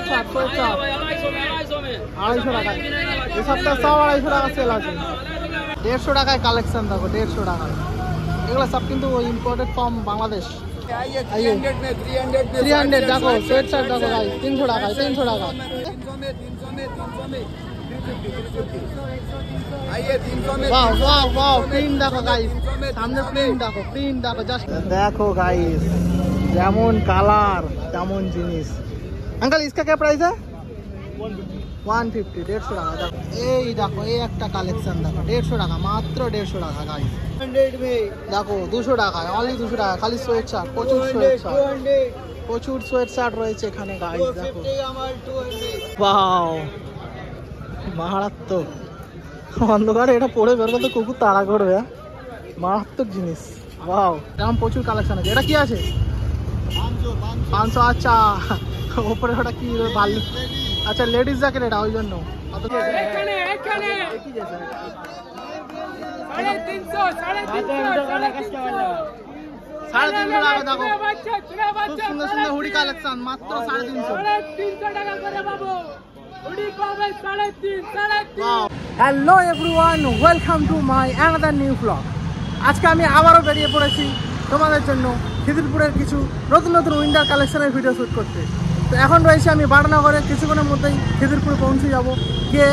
250 টাকা এই সপ্তাহে সব 250 টাকা সেল আছে। 150 টাকায় কালেকশন দেখো, 150 টাকায়। এগুলো সব কিন্তু ইম্পোর্টেড ফ্রম বাংলাদেশ। 300 দেখো, সোয়েট শার্ট দেখো ভাই 300 টাকায়, 300 টাকা। वाह वाह वाह प्रिंट देखो गाइस, सामने प्रिंट देखो, प्रिंट देखो जस्ट देखो गाइस, যেমন কালার তেমন জিনিস। अंकल इसका क्या प्राइस है? 150, 150 টাকা। দেখো এই দেখো, এই একটা কালেকশন দেখো 150 টাকা, মাত্র 150 টাকা গাইস। 100 में দেখো 200 টাকা, অনলি 200 টাকা। খালি সোয়েট শার্ট, প্রচুর সোয়েট শার্ট, প্রচুর সোয়েট শার্ট রয়েছে এখানে গাইস। দেখো ওয়াও মারাত্মক। অন্ধকারে এটা পরে বের করতে কুকুর তাড়া করবে। মারাত্মক জিনিস। ওয়াও এরকম প্রচুর কালেকশন আছে। এটা কি আছে? 500। আচ্ছা ওপরে ওটা কি বালি? আচ্ছা লেডিস জ্যাকেট এটা, ওই জন্য। সাড়ে 300 টাকা দেখো, খুব সুন্দর সুন্দর হুডি কালেকশন, মাত্র 350 টাকা করে পাবো। Hello everyone, welcome to my another new blog. আজকে আমি আবারও বেরিয়ে পড়েছি তোমাদের জন্য খিদিরপুরের কিছু নতুন নতুন উইন্টার কালেকশনের ভিডিও শ্যুট করতে। তো এখন রয়েছে আমি বাড়নগরে, কিছুক্ষণের মধ্যেই খিদিরপুরে পৌঁছে যাব, গিয়ে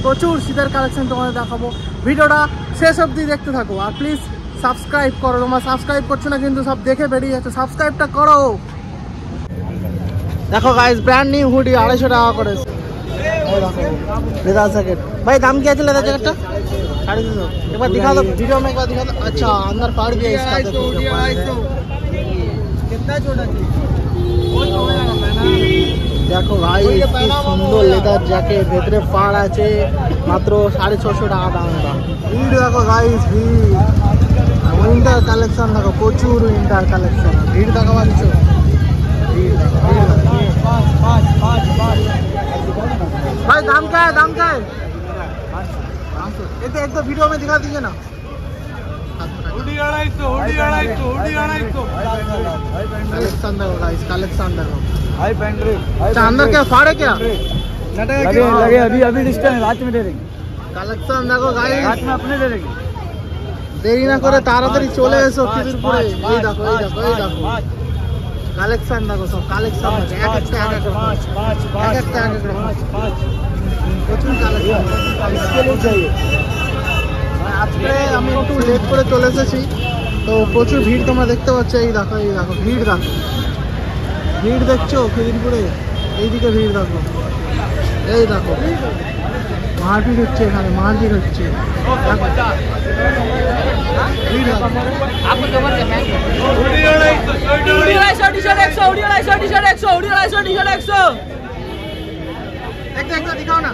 প্রচুর শীতের কালেকশন তোমাদের দেখাবো। ভিডিওটা শেষ অবধি দেখতে থাকো, আর প্লিজ সাবস্ক্রাইব করো। তোমরা সাবস্ক্রাইব করছো না কিন্তু, সব দেখে বেরিয়ে যাচ্ছে, সাবস্ক্রাইবটা করো। দেখো গাইস, ব্র্যান্ড নিউ হুডি 250 টাকা করে। लेदर जैकेट भाई, दाम क्या है लेदर जैकेट का? 350। एक बार दिखा दो वीडियो में, एक बार दिखा दो। अच्छा अंदर फाड़ दिया इसका, कितना छोटा देखो भाई, सुंदर लेदर जैकेट, ভেতরে ফাড় আছে, মাত্র 650 টাকা দাম। ভিড় দেখো গাইস, ভিড়। উইন্টার কালেকশন দেখো, প্রচুর উইন্টার কালেকশন। ভিড় দেখো পাচ্ছ, भाई दाम क्या है? दाम क्या है? 500। एक तो वीडियो में दिखा दीजिए ना। हुडी 250 कलेक्शन देखो गाइस, कलेक्शन देखो। हाई पेंड्री, अच्छा अंदर क्या फाड़े क्या लगे? अभी डिस्टेंस रात में दे देंगे। कलेक्शन देखो गाइस, रात में अपने दे देंगे। देरी ना करे, ताड़ाताड़ी चले एसो খিদিরপুরে। এই দেখো, এই দেখো, এই দেখো কালেকশন দেখো, সব কালেকশন আছে। এক একটা প্রচুর কালেকশন। আজকে আমি একটু লেট করে চলে এসেছি, তো প্রচুর ভিড় তোমরা দেখতে পাচ্ছ। এই দেখো, এই দেখো ভিড় দেখো, ভিড় দেখছো খিদিরপুরে? এইদিকে ভিড় দেখো, এই দেখো মারপিট হচ্ছে এখানে, মারপিট হচ্ছে। दिखाओ ना,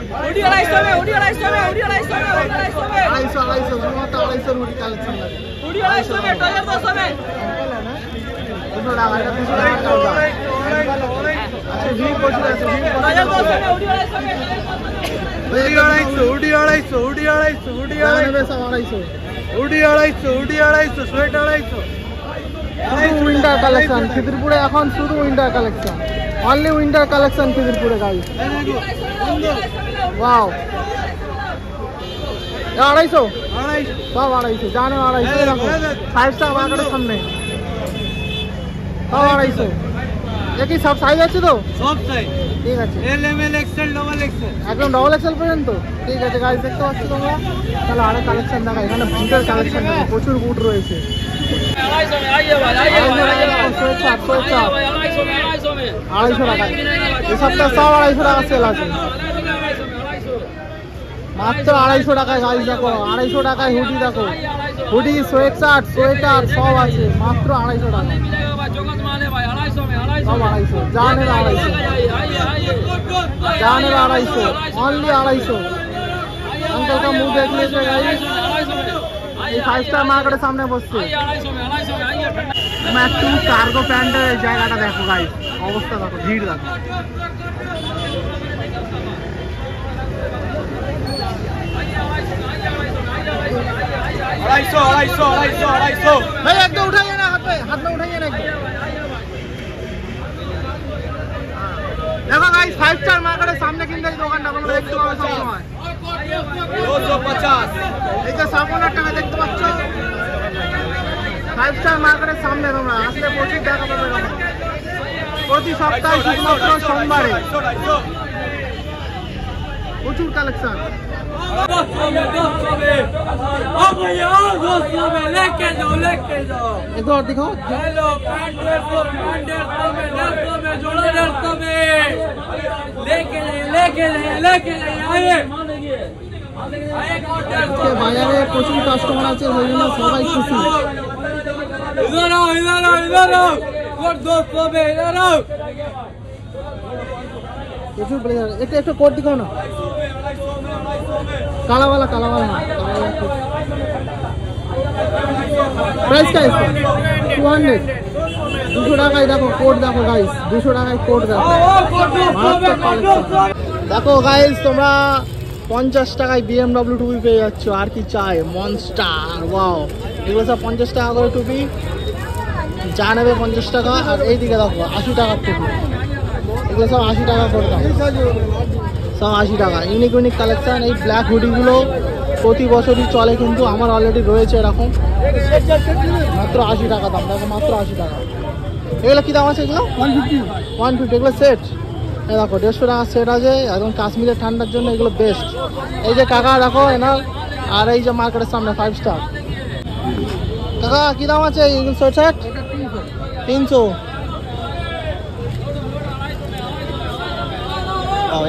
250 সোয়েট 250। উইন্টার কালেকশন খিদিরপুরে এখন, শুধু winter collection, only winter collection খিদিরপুরে গাইস। ওয়াও 250 সব 250, জানে 250। দেখো 5 স্টার মার্কেটের সামনে সব 250। দেখি সব সাইজ আছে তো? সব সাইজ ঠিক আছে, L M L XL double XL, একদম ডাবল এক্সেল পর্যন্ত। ঠিক আছে গাইস, দেখতে পাচ্ছ তোমরা। তাহলে আরো কালেকশন দেখা, এখানে বুটের কালেকশন দেখো, প্রচুর বুট রয়েছে। 250 में आइए भाई, आइए भाई, 250 টাকা। এই সপ্তাহে সব 250 টাকা সেল আছে, মাত্র 250 টাকায় গাইস। দেখো 250 টাকায় হুডি দেখো, হুডি সোয়েট শার্ট সোয়েটার সব আছে, মাত্র 250 টাকা। সব 250, জানে 250, জানে 250, অনলি 250। अंकल का मुंह देख लीजिए गाइस, এই 5 স্টার মার্কেটের সামনে বসছে। একটু কার্গো প্যান্টের জায়গাটা দেখো গাইস, অবস্থা দেখো, ভিড় দেখো। भाई एक तो उठाइए ना, हाथ में उठाइए ना। देखो गाइस, গাইস 5 স্টার মার্কেটের সামনে কিন্তু এই দোকানটা তোমরা দেখতে পাবে সব সময় 250 এই যে 57 টাকা দেখতে পাচ্ছ 5 স্টার মার্কেটের সামনে তোমরা আসলে প্রচুর দেখা পাবে প্রতি সপ্তাহে শুধুমাত্র সোমবারে প্রচুর কালেকশন एक और दिखाओ বাজারে প্রচুর কাস্টমার আছে ওই জন্য সবাই খুশি প্রচুর একটা একটা কোট दिखाओ ना काला वाला ना प्राइस क्या है इसका 200 200 টাকায় দেখো কোট দেখো গাইস 200 টাকায় কোট দেখো দেখো গাইস তোমরা 50 টাকায় BMW টুপি পেয়ে যাচ্ছ আর কি চাই মনস্টার ওয়াও এগুলো সব 50 টাকা করে টুপি যা নেবে 50 টাকা আর এইদিকে দেখো 80 টাকার টুপি এগুলো সব 80 টাকা করে দাম সব 80 টাকা ইউনিক ইউনিক কালেকশন এই ব্ল্যাক হুডিগুলো প্রতি বছরই চলে কিন্তু আমার অলরেডি রয়েছে এরকম মাত্র 80 টাকা দাম দেখো মাত্র 80 টাকা এগুলো কি দাম আছে এগুলো 150 এগুলো সেট এই দেখো 150 টাকা সেট আছে একদম কাশ্মীরের ঠান্ডার জন্য এগুলো বেস্ট এই যে কাকা দেখো এনার আর এই যে মার্কেটের সামনে 5 স্টার কাকা কি দাম আছে এগুলো সেট 300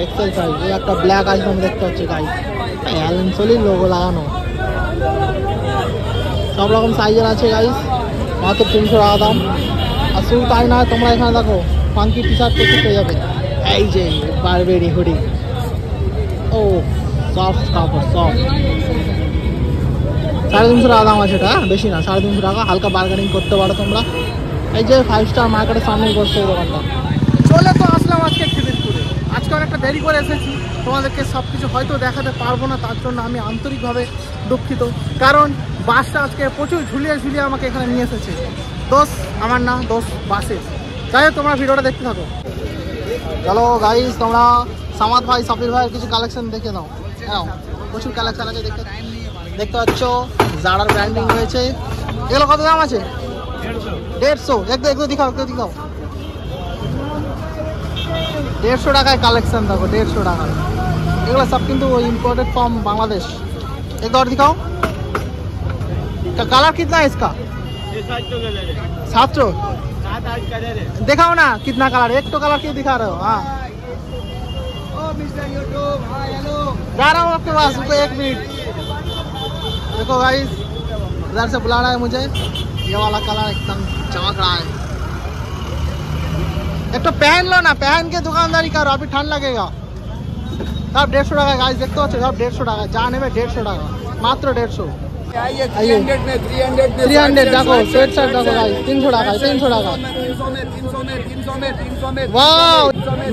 এক্সেল সাইজ এই একটা ব্ল্যাক আইফোন দেখতে পাচ্ছি গাইস অ্যালেন সোলির লোগো লাগানো সব রকম সাইজের আছে গাইস মাত্র 300 টাকা দাম আর শুধু তাই না তোমরা এখানে দেখো ফাঙ্কি টি শার্ট পেতে পেয়ে যাবে এই যে বারবেরি হুডি ও সফট কাপড় সফট 350 টাকা দাম আছে এটা বেশি না 350 টাকা হালকা বার্গেনিং করতে পারো তোমরা এই যে 5 স্টার মার্কেটের সামনে বসছে এই দোকানটা চলে তো আসলাম আজকে খিদিরপুরে আজকে অনেকটা দেরি করে এসেছি তোমাদেরকে সব কিছু হয়তো দেখাতে পারবো না তার জন্য আমি আন্তরিকভাবে দুঃখিত কারণ বাসটা আজকে প্রচুর ঝুলিয়ে ঝুলিয়ে আমাকে এখানে নিয়ে এসেছে দোষ আমার না দোষ বাসে যাই হোক তোমরা ভিডিওটা দেখতে থাকো চলো গাইস তোমরা সামাদ ভাই সাবির ভাইয়ের কিছু কালেকশন দেখে নাও হ্যাঁ প্রচুর কালেকশন আছে দেখতে পাচ্ছ জারার ব্র্যান্ডিং রয়েছে এগুলো কত দাম আছে 150 একটু দেখাও 150 টাকায় কালেকশন দেখো 150 টাকা এগুলো সব কিন্তু इम्पोर्टेड फ्रॉम बांग्लादेश एक और दिखाओ कलर कितना है इसका 700 दिखाओ ना कितना कलर एक तो कलर क्यों दिखा रहे हो हाँ जा रहा हूँ आपके पास रुको 1 मिनट देखो गाइस इधर से बुला रहा है मुझे ये वाला कलर एकदम चमक रहा है एक तो पहन लो ना पहन के दुकानदारी करो अभी ठंड लगेगा सब 150 টাকা गाइस देखते हो सब 150 টাকা जाने में 150 টাকা मात्र 150 300 में 300 देखो सेट सेट देखो गाइस 300 টাকা 300 টাকা 300 में वाह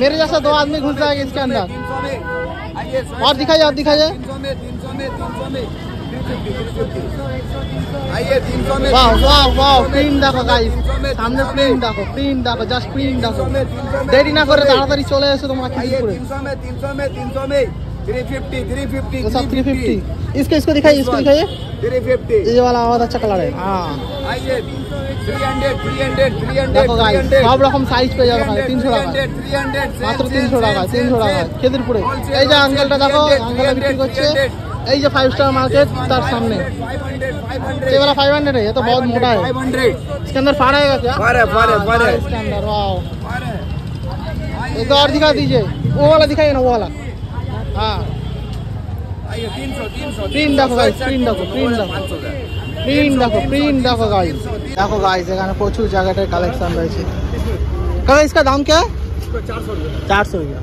मेरे जैसा 2 आदमी घुस जाएगा इसके अंदर और दिखाइए 300 में वाह वाह वाह प्रिंट देखो गाइस सामने प्रिंट देखो जस्ट प्रिंट देखो देरी ना करे ताड़ाताड़ी चले एसो তোমরা খিদিরপুরে 300 में 350 सब 350 इसको दिखाइए 350 ये वाला बहुत अच्छा कलर है हाँ आइए 300 देखो गाइस सब রকম সাইজ পেয়ে যাবে 300 টাকা মাত্র 300 টাকা খিদিরপুরে এই যে আঙ্কেলটা দেখো আঙ্কেল বিক্রি করছে এই যে 5 स्टार मार्केट तार सामने ये वाला 500 है ये तो बहुत मोटा है 500 इसके अंदर फाड़ आएगा क्या फाड़ इसके अंदर वाओ एक और दिखा दीजिए वो वाला दिखाइए ना वो वाला हाँ 300 देखो गाइस प्रिंट देखो गाइस এখানে প্রচুর জ্যাকেটের কালেকশন রয়েছে কাকা इसका दाम क्या है 400 रुपया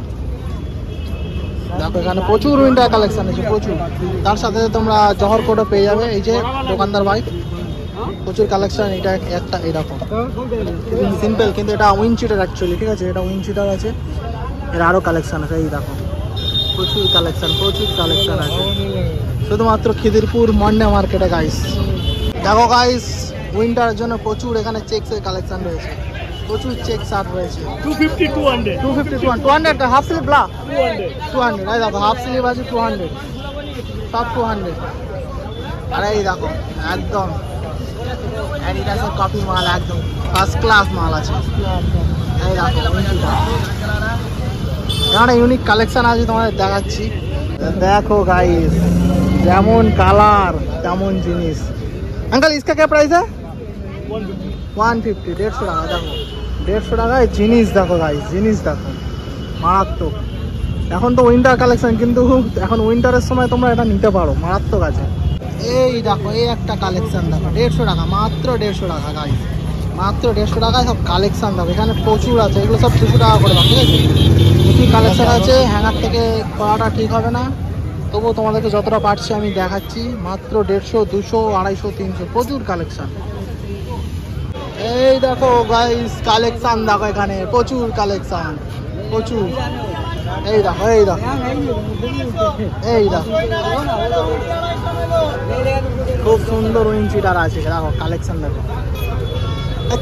দেখো এখানে প্রচুর উইন্টার কালেকশন আছে প্রচুর তার সাথে তোমরা জহর কোটও পেয়ে যাবে এই যে দোকানদার ভাই প্রচুর কালেকশন এটা একটা এরকম সিম্পল কিন্তু এটা উইন্ডচিটার অ্যাকচুয়ালি ঠিক আছে এটা উইন্ডচিটার আছে এর আরো কালেকশন আছে এই দেখো প্রচুর কালেকশন আছে শুধুমাত্র খিদিরপুর মন্ডে মার্কেটে গাইস দেখো গাইস উইন্টারের জন্য প্রচুর এখানে চেকসের কালেকশন রয়েছে প্রচুর চেক শার্ট রয়েছে। 250 200 250 200 হাফ স্লিভ ব্লা 200 এই দেখো হাফ স্লিভ আছে 200 সব 200। আর এই দেখো একদম অ্যাডিডাসের কপি মাল, একদম ফার্স্ট ক্লাস মাল আছে। এই দেখো এখানে ইউনিক কালেকশন আছে তোমাদের দেখাচ্ছি। দেখো গাইস যেমন কালার তেমন জিনিস। अंकल इसका क्या प्राइस है? 150 150 টাকা। দেখো 150 টাকায় জিনিস দেখো গাইস, জিনিস দেখো মারাত্মক। এখন তো উইন্টার কালেকশন, কিন্তু এখন উইন্টারের সময় তোমরা এটা নিতে পারো, মারাত্মক আছে। এই দেখো এই একটা কালেকশন দেখো 150 টাকা, মাত্র 150 টাকা গাইস, মাত্র 150 টাকায় সব কালেকশন দেখো। এখানে প্রচুর আছে, এগুলো সব 200 টাকা করে দাম, ঠিক আছে? প্রচুর কালেকশন আছে, হ্যাঙ্গার থেকে করাটা ঠিক হবে না, তবুও তোমাদেরকে যতটা পারছি আমি দেখাচ্ছি। মাত্র 150 200 250 300 প্রচুর কালেকশন। এই দেখো গাইস কালেকশন দেখো, এখানে প্রচুর কালেকশন প্রচুর। এই দেখো এই দেখো এই দেখো খুব সুন্দর উইঞ্চিটার আছে, দেখো কালেকশন দেখো।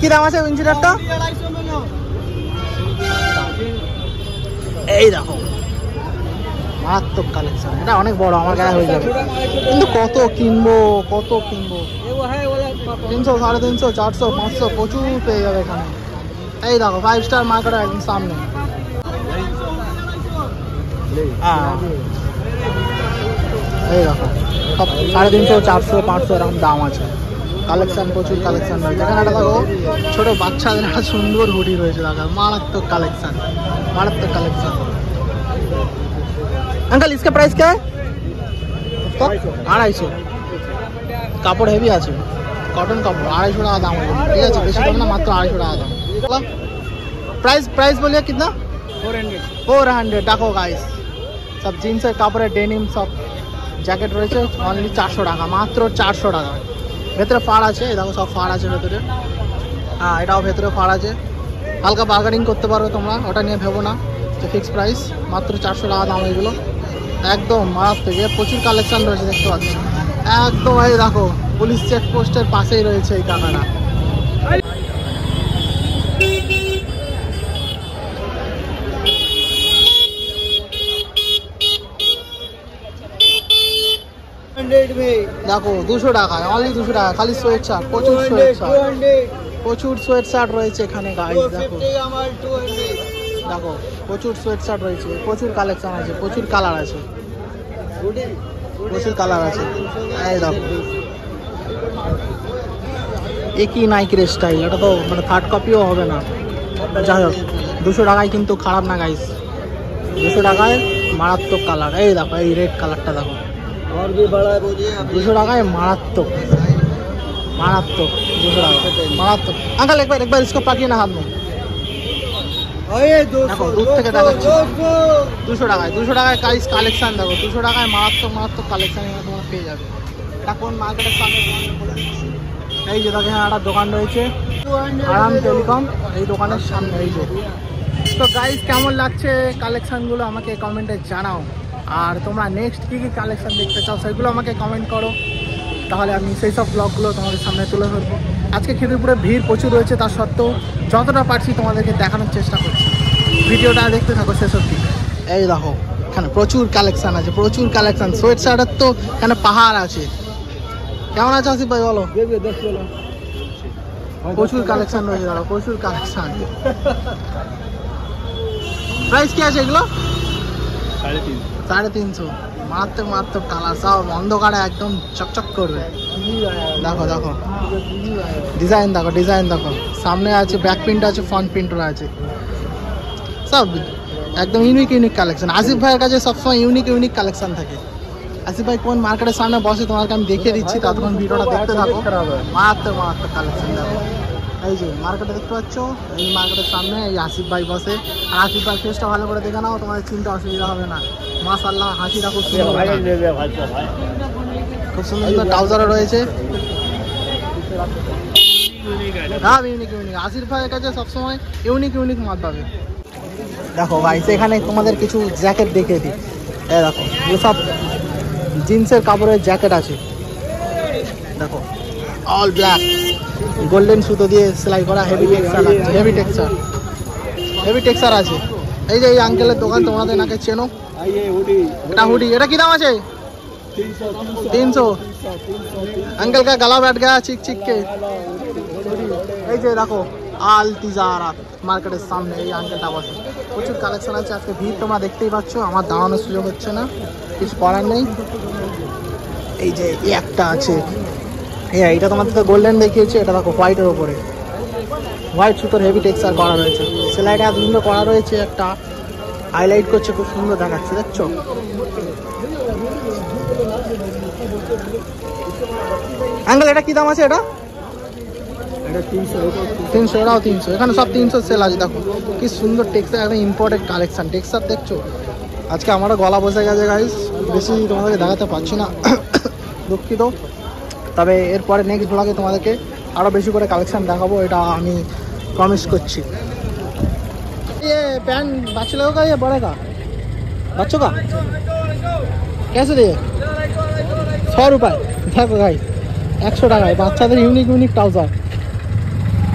কি দাম আছে উইঞ্চিটারটা? এই দেখো মারাত্মক কালেকশন, এটা অনেক বড়, আমার গায়ে হয়ে যাবে, কিন্তু কত কিনবো কত কিনবো। 300 350 400 500 প্রচুর পেয়ে যাবে এখানে। এই দেখো 5 স্টার মার্কেট একদম সামনে। এই দেখো সব 350 400 500 এরকম দাম আছে। কালেকশন প্রচুর কালেকশন রয়েছে এখানে। একটা দেখো ছোট বাচ্চাদের একটা সুন্দর হুডি রয়েছে, দেখো মারাত্মক কালেকশন, মারাত্মক কালেকশন। अंकल इसका प्राइस क्या है? 250 কাপড় হেভি আছে, কটন কাপড়, 250 টাকা দাম হবে, ঠিক আছে? বেশি দাম না, মাত্র 250 টাকা দাম। प्राइस प्राइस बोलिए कितना? 400 দেখো গাইস সব জিন্সের কাপড়ের ডেনিম সব জ্যাকেট রয়েছে, অনলি 400 টাকা, মাত্র 400 টাকা। ভেতরে ফাড় আছে, এই দেখো সব ফাড় আছে ভেতরে। হ্যাঁ এটাও ভেতরে ফাড় আছে, হালকা বার্গেনিং করতে পারবে তোমরা, ওটা নিয়ে ভেবো না যে ফিক্স প্রাইস। মাত্র 400 টাকা দাম এগুলো, একদম মারাত্মক। প্রচুর কালেকশন রয়েছে দেখতে পাচ্ছি, একদম। এই দেখো পুলিশ চেকপোস্টের পাশেই রয়েছে এই কাকাটা। দেখো 200 টাকায়, অনলি 200 টাকা, খালি সোয়েট শার্ট, প্রচুর সোয়েট শার্ট, প্রচুর সোয়েট শার্ট রয়েছে এখানে গাইস। দেখো দেখো প্রচুর সোয়েট শার্ট রয়েছে, প্রচুর কালেকশন আছে, প্রচুর কালার আছে, প্রচুর কালার আছে। এই দেখো একই নাইকের স্টাইল, এটা তো মানে থার্ড কপিও হবে না। যাই হোক 200 টাকায় কিন্তু খারাপ না গাইস, 200 টাকায় মারাত্মক কালার। এই দেখো এই রেড কালারটা দেখো, 200 টাকায় মারাত্মক মারাত্মক, 200 টাকা মারাত্মক। अंकल एक बार इसको पकड़िए ना हाथ में, দেখো দূর থেকে দেখাচ্ছি। 200 টাকায়, 200 টাকায় গাইস কালেকশন দেখো, 200 টাকায় মারাত্মক মারাত্মক কালেকশন এখানে তোমরা পেয়ে যাবে। এটা কোন মার্কেটের সামনে? এই যে দেখো একটা দোকান রয়েছে আরাম টেলিকম, এই দোকানের সামনে। এই যে তো গাইস কেমন লাগছে কালেকশনগুলো আমাকে কমেন্টে জানাও, আর তোমরা নেক্সট কী কী কালেকশন দেখতে চাও সেগুলো আমাকে কমেন্ট করো, তাহলে আমি সেই সব ব্লগগুলো তোমাদের সামনে তুলে ধরবো। আজকে খিদিরপুরে ভিড় প্রচুর রয়েছে, তার সত্ত্বেও যতটা পারছি তোমাদেরকে দেখানোর চেষ্টা করছি। ভিডিওটা দেখতে থাকো শেষ অবধি। এই দেখো এখানে প্রচুর কালেকশন আছে, প্রচুর কালেকশন। সোয়েট শার্টের তো এখানে পাহাড় আছে। কেমন আছে আসিফ ভাই বলো? প্রচুর কালেকশন রয়েছে দাদা, প্রচুর কালেকশন। প্রাইস কি আছে এগুলো? 350। মারাত্মক মারাত্মক কালার, সব অন্ধকারে একদম চকচক করবে। দেখো দেখো ডিজাইন দেখো, ডিজাইন দেখো, সামনে আছে ব্যাক প্রিন্ট আছে, ফ্রন্ট প্রিন্টও আছে, সব একদম ইউনিক ইউনিক কালেকশন। আসিফ ভাইয়ের কাছে সবসময় ইউনিক ইউনিক কালেকশন থাকে। আসিফ ভাই কোন মার্কেটের সামনে বসে তোমাকে আমি দেখিয়ে দিচ্ছি, ততক্ষণ ভিডিওটা দেখতে থাকো। মারাত্মক মারাত্মক কালেকশন দেখো। এই যে মার্কেটে দেখতে পাচ্ছ, এই মার্কেটের সামনে এই আসিফ ভাই বসে। আর আসিফ ভাই ফেসটা ভালো করে দেখে নাও, তোমাদের চিন্তা অসুবিধা হবে না। মাশাআল্লাহ হাসিটা খুব সুন্দর, খুব সুন্দর সুন্দর ট্রাউজারও রয়েছে। হ্যাঁ ইউনিক ইউনিক, আসিফ ভাইয়ের কাছে সবসময় ইউনিক ইউনিক মাল পাবে। দেখো ভাই এখানে তোমাদের কিছু জ্যাকেট দেখিয়ে দিই। এই দেখো এগুলো সব জিন্সের কাপড়ের জ্যাকেট আছে, দেখো অল ব্ল্যাক, গোল্ডেন সুতো দিয়ে সেলাই করা হেভি টেক্সচার আছে, হেভি টেক্সচার আছে। এই যে এই আঙ্কেলের দোকান তোমাদের নাকি চেনো, এটা হুডি, এটা কি দাম আছে? 300। अंकल का गला बैठ गया चिक चिक के। এই যে দেখো আল তিজারাত মার্কেটের সামনে এই আঙ্কেলটা বসে, প্রচুর কালেকশন আছে। আজকে ভিড় তোমরা দেখতেই পাচ্ছ, আমার দাঁড়ানোর সুযোগ হচ্ছে না, কিছু করার নেই। এই যে একটা আছে, এইটা তোমাদের তো গোল্ডেন দেখিয়েছে, এটা দেখো হোয়াইটের ওপরে হোয়াইট সুতোর হেভি টেক্সচার করা রয়েছে, সেলাইটা এত সুন্দর করা রয়েছে, একটা হাইলাইট করছে, খুব সুন্দর দেখাচ্ছে, দেখছো? আঙ্কেল এটা কি দাম আছে? এটা 300, এটাও 300। এখানে সব 300 সেল আছে। দেখো কি সুন্দর টেক্সচার, একটা ইম্পোর্টেড কালেকশন, টেক্সচার দেখছো? আজকে আমারও গলা বসে গেছে গাইস, বেশি তোমাদেরকে দেখাতে পারছি না, দুঃখিত। তবে এরপরে নেক্সট ব্লগে তোমাদেরকে আরও বেশি করে কালেকশন দেখাবো, এটা আমি প্রমিস করছি। ये पैंट बच्चे लोगों का या बड़े का? बच्चों का कैसे दिए? 100 रुपये। देखो भाई 100 টাকায় বাচ্চাদের ইউনিক ট্রাউজার।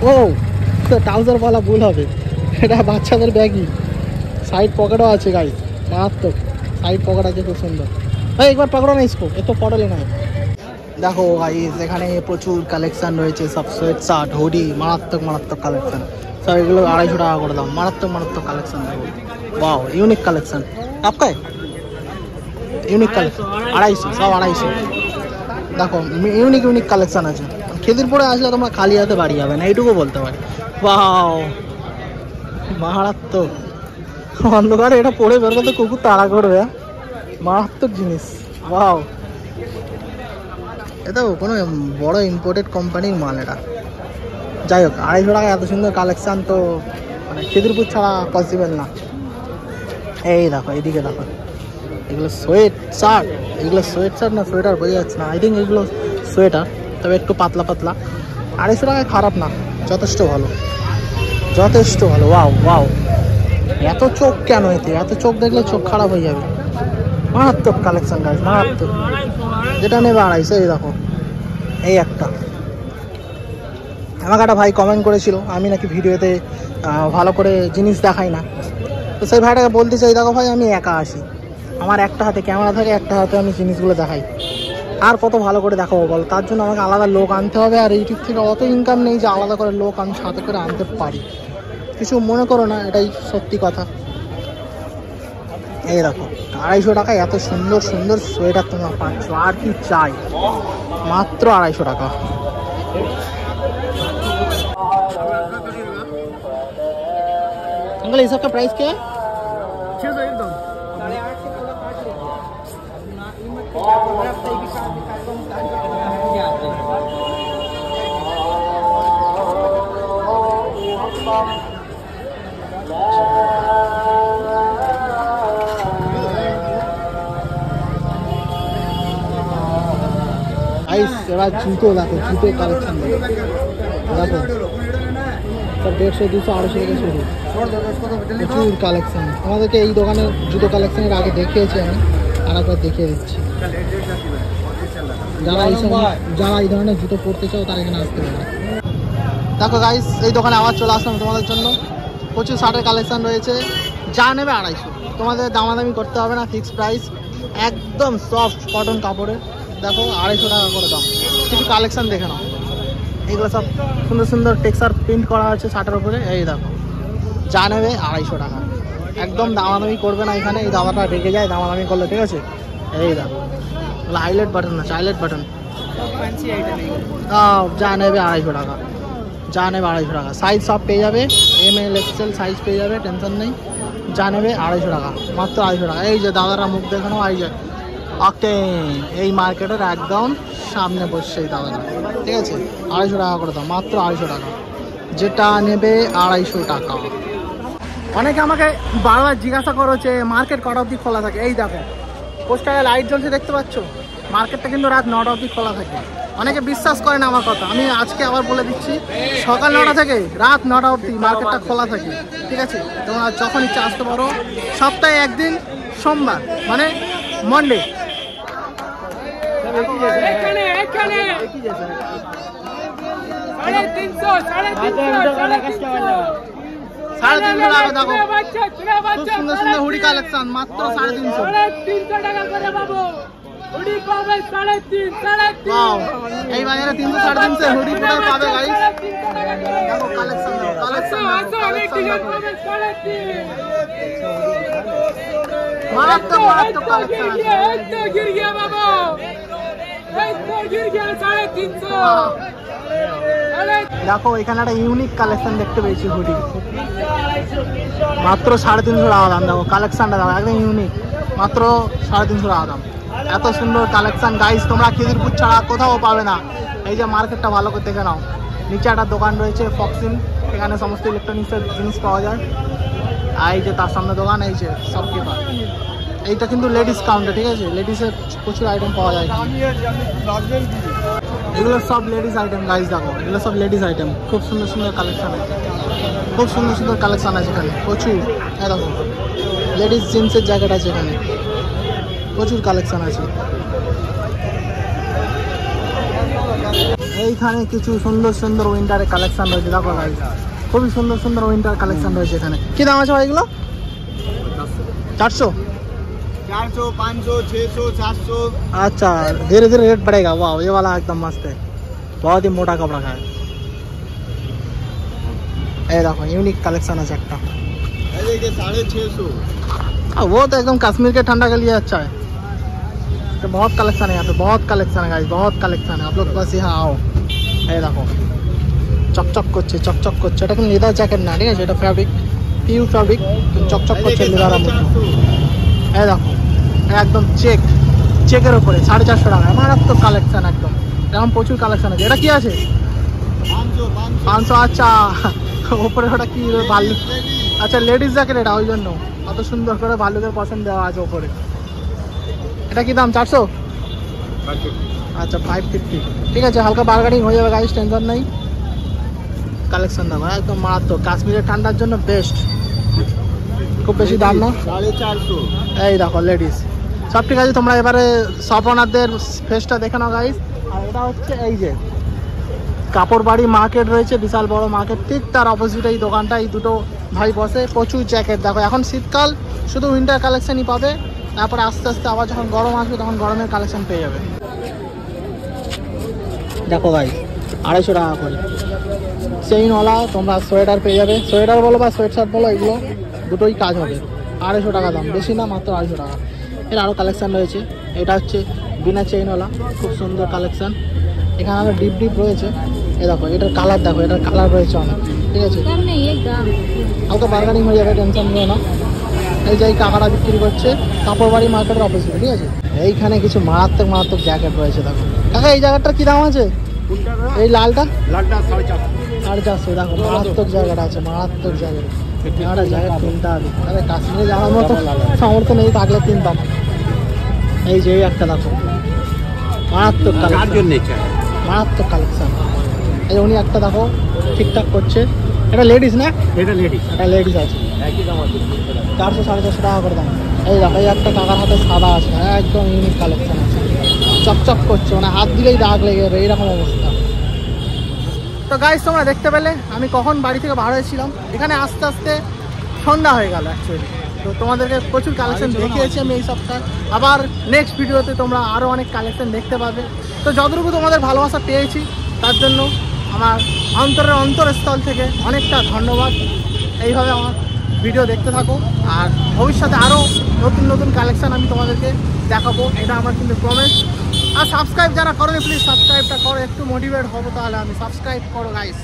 ও ট্রাউজার বলা ভুল হবে, এটা বাচ্চাদের ব্যাগই, সাইড পকেটও আছে গাইস, মারাত্মক সাইড পকেট আছে, খুব সুন্দর। ভাই একবার পকড়ো না इसको, এ তো ফটো लेना है। দেখো গাইস এখানে প্রচুর কালেকশন রয়েছে, সব সোয়েট শার্ট হুডি, মারাত্মক কালেকশন, সব এগুলো 250 টাকা করে দাম, মারাত্মক কালেকশন। দেখো वाओ यूनिक कलेक्शन, आपका है यूनिक कलेक्शन 250, সব 250। দেখো ইউনিক কালেকশন আছে, খিদিরপুরে আসলে তোমরা খালি হাতে বাড়ি যাবে না, এইটুকু বলতে পারি। ওয়াও মারাত্মক, অন্ধকারে এটা পড়ে বের করতে কুকুর তাড়া করবে, মারাত্মক জিনিস। ওয়াও এটা কোনো বড় ইম্পোর্টেড কোম্পানির মাল এটা। যাই হোক 250 টাকা এত সুন্দর কালেকশান তো মানে খিদিরপুর ছাড়া পসিবল না। এই দেখো এইদিকে দেখো, এগুলো সোয়েট শার্ট, না সোয়েটার বোঝা যাচ্ছে না, আই থিঙ্ক এগুলো সোয়েটার, তবে একটু পাতলা 250 টাকায় খারাপ না, যথেষ্ট ভালো। ওয়াও এত চোখ কেন এতে? এত চোখ দেখলে চোখ খারাপ হয়ে যাবে। মারাত্মক কালেকশন গাইস, মারাত্মক। যেটা নেবে 250। এই দেখো এই একটা, আমাকে একটা ভাই কমেন্ট করেছিল আমি নাকি ভিডিওতে ভালো করে জিনিস দেখাই না, তো সেই ভাইটাকে বলতে চাই দেখো ভাই আমি একা আসি, আমার একটা হাতে ক্যামেরা থাকে, একটা হাতে আমি জিনিসগুলো দেখাই, আর কত ভালো করে দেখাবো বলো? তার জন্য আমাকে আলাদা লোক আনতে হবে, আর ইউটিউব থেকে অত ইনকাম নেই যে আলাদা করে লোক আমি সাথে করে আনতে পারি, কিছু মনে করো না, এটাই সত্যি কথা। এই দেখো 250 টাকায় এত সুন্দর সোয়েটার তোমরা পাচ্ছ, আর কি চাই, মাত্র 250 টাকা। अंकल ये सब का प्राइस क्या है? 600 एकदम। এবার জুতো দেখো, জুতো কালেকশন দেখো, সব 150, 200, 250 থেকে শুরু, প্রচুর কালেকশন। আমাদেরকে এই দোকানের জুতো কালেকশনের আগে দেখিয়েছি, আমি আর একবার দেখিয়ে দিচ্ছি। যারা এই ধরনের জুতো পরতে চাও তারা এখানে আসতে পারে। দেখো গাইস এই দোকানে আবার চলে আসলাম তোমাদের জন্য, প্রচুর শার্টের কালেকশন রয়েছে, যা নেবে 250, তোমাদের দামাদামি করতে হবে না, ফিক্সড প্রাইস, একদম সফট কটন কাপড়ের। দেখো 250 টাকা করে দাম, কিছু কালেকশন দেখে নাও, এগুলো সব সুন্দর টেক্সচার প্রিন্ট করা আছে শার্টের উপরে। এই দেখো যা নেবে 250 টাকা, একদম দামাদামি করবে না এখানে, এই দাদাটা রেগে যায় দামাদামি করলে, ঠিক আছে? এই দেখো হাইলাইট বাটন আছে, হাইলাইট বাটন, যা নেবে 250 টাকা, সাইজ সব পেয়ে যাবে, ML XL সাইজ পেয়ে যাবে, টেনশন নেই, যা নেবে 250 টাকা, মাত্র 250 টাকা। এই যে দাদারা মুখ দেখানো, এই যে অকটেন, এই মার্কেটের একদম সামনে বসছে এই দাদারা, ঠিক আছে? 250 টাকা করে দাও, মাত্র 250 টাকা, যেটা নেবে 250 টাকা। অনেকে আমাকে বারবার জিজ্ঞাসা করো যে মার্কেট কটা অবধি খোলা থাকে। এই দেখো পোস্টারে লাইট জ্বলছে দেখতে পাচ্ছ, মার্কেটটা কিন্তু রাত 9টা অবধি খোলা থাকে। অনেকে বিশ্বাস করে না আমার কথা, আমি আজকে আবার বলে দিচ্ছি, সকাল 9টা থেকে রাত 9টা অবধি মার্কেটটা খোলা থাকে, ঠিক আছে? তোমরা যখন ইচ্ছা আসতে পারো, সপ্তাহে একদিন সোমবার মানে মন্ডে। 350 টাকা দেখো, খুব সুন্দর সুন্দর হুডি কালেকশন, মাত্র 350 টাকা করে বাবু হুডি পাবে 350 ওয়াও, এই বাজারে 300 350 হুডি পুরো পাবে গাইস। দেখো কালেকশন, মারাত্মক মারাত্মক কালেকশন আছে। गिर गया बाबू, गिर गया 350। দেখো এখানে একটা ইউনিক কালেকশন দেখতে পেয়েছি হুডি, মাত্র 350 টাকা দাম। দেখো কালেকশনটা দেখো একদম ইউনিক, মাত্র 350 টাকা দাম। এত সুন্দর কালেকশন গাইস তোমরা খিদিরপুর ছাড়া কোথাও পাবে না। এই যে মার্কেটটা ভালো করে দেখে নাও, নিচে একটা দোকান রয়েছে ফক্সিন, এখানে সমস্ত ইলেকট্রনিক্সের জিনিস পাওয়া যায়। আর এই যে তার সামনে দোকান, এই যে শপকিপার। এইটা কিন্তু লেডিস কাউন্টার, ঠিক আছে, লেডিসের প্রচুর আইটেম পাওয়া যায়। এগুলো সব লেডিস আইটেম গাইস, দেখো এগুলো সব লেডিস আইটেম। খুব সুন্দর সুন্দর কালেকশন আছে, খুব সুন্দর সুন্দর কালেকশন আছে এখানে প্রচুর। দেখো লেডিস জিন্সের জ্যাকেট আছে এখানে, প্রচুর কালেকশন আছে। এইখানে কিছু সুন্দর সুন্দর উইন্টারের কালেকশন রয়েছে, দেখো গাইস খুবই সুন্দর সুন্দর উইন্টার কালেকশন রয়েছে এখানে। কি দাম আছে ভাই এগুলো? 400 400 500 600 700। अच्छा धीरे धीरे रेट बढ़ेगा। वाह ये वाला एकदम मस्त है, बहुत ही मोटा कपड़ा का है। ये देखो यूनिक कलेक्शन है चक्का, ये 650। वो तो एकदम कश्मीर के ठंडा के लिए अच्छा है। तो बहुत कलेक्शन है यहाँ पे, बहुत कलेक्शन है गाइस, बहुत कलेक्शन है। आप लोग बस यहाँ आओ। ये देखो চকচক করছে, চকচক করছে। এটা কিন্তু লেদার জ্যাকেট না, ঠিক আছে, এটা ফ্যাব্রিক, পিওর ফ্যাব্রিক, চকচক করছে লেদারের মতো। এই দেখো একদম চেকের উপরে 450 টাকা, মারাত্মক কালেকশন একদম। এরকম প্রচুর কালেকশন আছে। এটা কি আছে? 500। আচ্ছা ওপরে ওটা কি ভাল্লুক? আচ্ছা লেডিস জ্যাকেট এটা, ওই জন্য অত সুন্দর করে ভাল্লুকের পছন্দ দেওয়া আছে ওপরে। এটা কি দাম? 400। আচ্ছা 550, ঠিক আছে, হালকা বার্গেনিং হয়ে যাবে গাইস, টেনশন নেই। কালেকশন দেখো একদম মারাত্মক, কাশ্মীরের ঠান্ডার জন্য বেস্ট, খুব বেশি দাম না। 450। এই দেখো লেডিস সব ঠিক আছে। তোমরা এবারে সব ওনারদের ফেসটা দেখে নাও গাইস। আর এটা হচ্ছে এই যে কাপড় বাড়ি মার্কেট রয়েছে, বিশাল বড় মার্কেট, ঠিক তার অপোজিটে এই দোকানটা, এই দুটো ভাই বসে। প্রচুর জ্যাকেট দেখো, এখন শীতকাল শুধু উইন্টার কালেকশনই পাবে, তারপরে আস্তে আস্তে আবার যখন গরম আসবে তখন গরমের কালেকশন পেয়ে যাবে। দেখো গাইস 250 টাকা করে চেইনওয়ালা তোমরা সোয়েটার পেয়ে যাবে, সোয়েটার বলো বা সোয়েট শার্ট বলো, এগুলো দুটোই কাজ হবে। 250 টাকা দাম, বেশি না, মাত্র 250 টাকা। এর আরও কালেকশান রয়েছে। এটা হচ্ছে বিনা চেইনওয়ালা, খুব সুন্দর কালেকশান। এখানে আরও ডিপ রয়েছে। এই দেখো এটার কালার দেখো, এটার কালার রয়েছে অনেক, ঠিক আছে, হালকা বার্গেনিং হয়ে যাবে, টেনশন নিও না। এই যে এই কাকারা বিক্রি করছে কাপড় বাড়ি মার্কেটের অপোজিটে, ঠিক আছে। এইখানে কিছু মারাত্মক মারাত্মক জ্যাকেট রয়েছে দেখো। কাকা এই জ্যাকেটটার কী দাম আছে? এই লালটা 450। দেখো মারাত্মক জ্যাকেট আছে, মারাত্মক জ্যাকেট। একটা জ্যাকেট কিনতে হবে, আরে কাশ্মীরে যাওয়ার মতো সামর্থ্য নেই, থাকলে কিনতাম। এই যে একটা দেখো মারাত্মক কালেকশন, মারাত্মক কালেকশন। এই উনি একটা দেখো ঠিকঠাক করছে, এটা লেডিস না? এটা লেডিস, এটা লেডিস আছে, একই দাম আছে 400 450 টাকা করে দাম। এই দেখো এই একটা কাকার হাতে সাদা আছে, একদম ইউনিক কালেকশন আছে, চকচক করছে, মানে হাত দিলেই দাগ লেগে যাবে, এইরকম অবস্থা। তো গাইস তোমরা দেখতে পেলে আমি কখন বাড়ি থেকে বার হয়েছিলাম, এখানে আস্তে আস্তে সন্ধ্যা হয়ে গেল অ্যাকচুয়ালি। তো তোমাদেরকে প্রচুর কালেকশন দেখিয়েছি আমি এই সপ্তাহে। আবার নেক্সট ভিডিওতে তোমরা আরও অনেক কালেকশন দেখতে পাবে। তো যতটুকু তোমাদের ভালোবাসা পেয়েছি তার জন্য আমার অন্তরস্থল থেকে অনেকটা ধন্যবাদ। এইভাবে আমার ভিডিও দেখতে থাকো, আর ভবিষ্যতে আরও নতুন নতুন কালেকশান আমি তোমাদেরকে দেখাবো, এটা আমার কিন্তু প্রমিস। আর সাবস্ক্রাইব যারা করেনি প্লিজ সাবস্ক্রাইবটা করো, একটু মোটিভেট হবো, তাহলে আমি সাবস্ক্রাইব করো গাইস।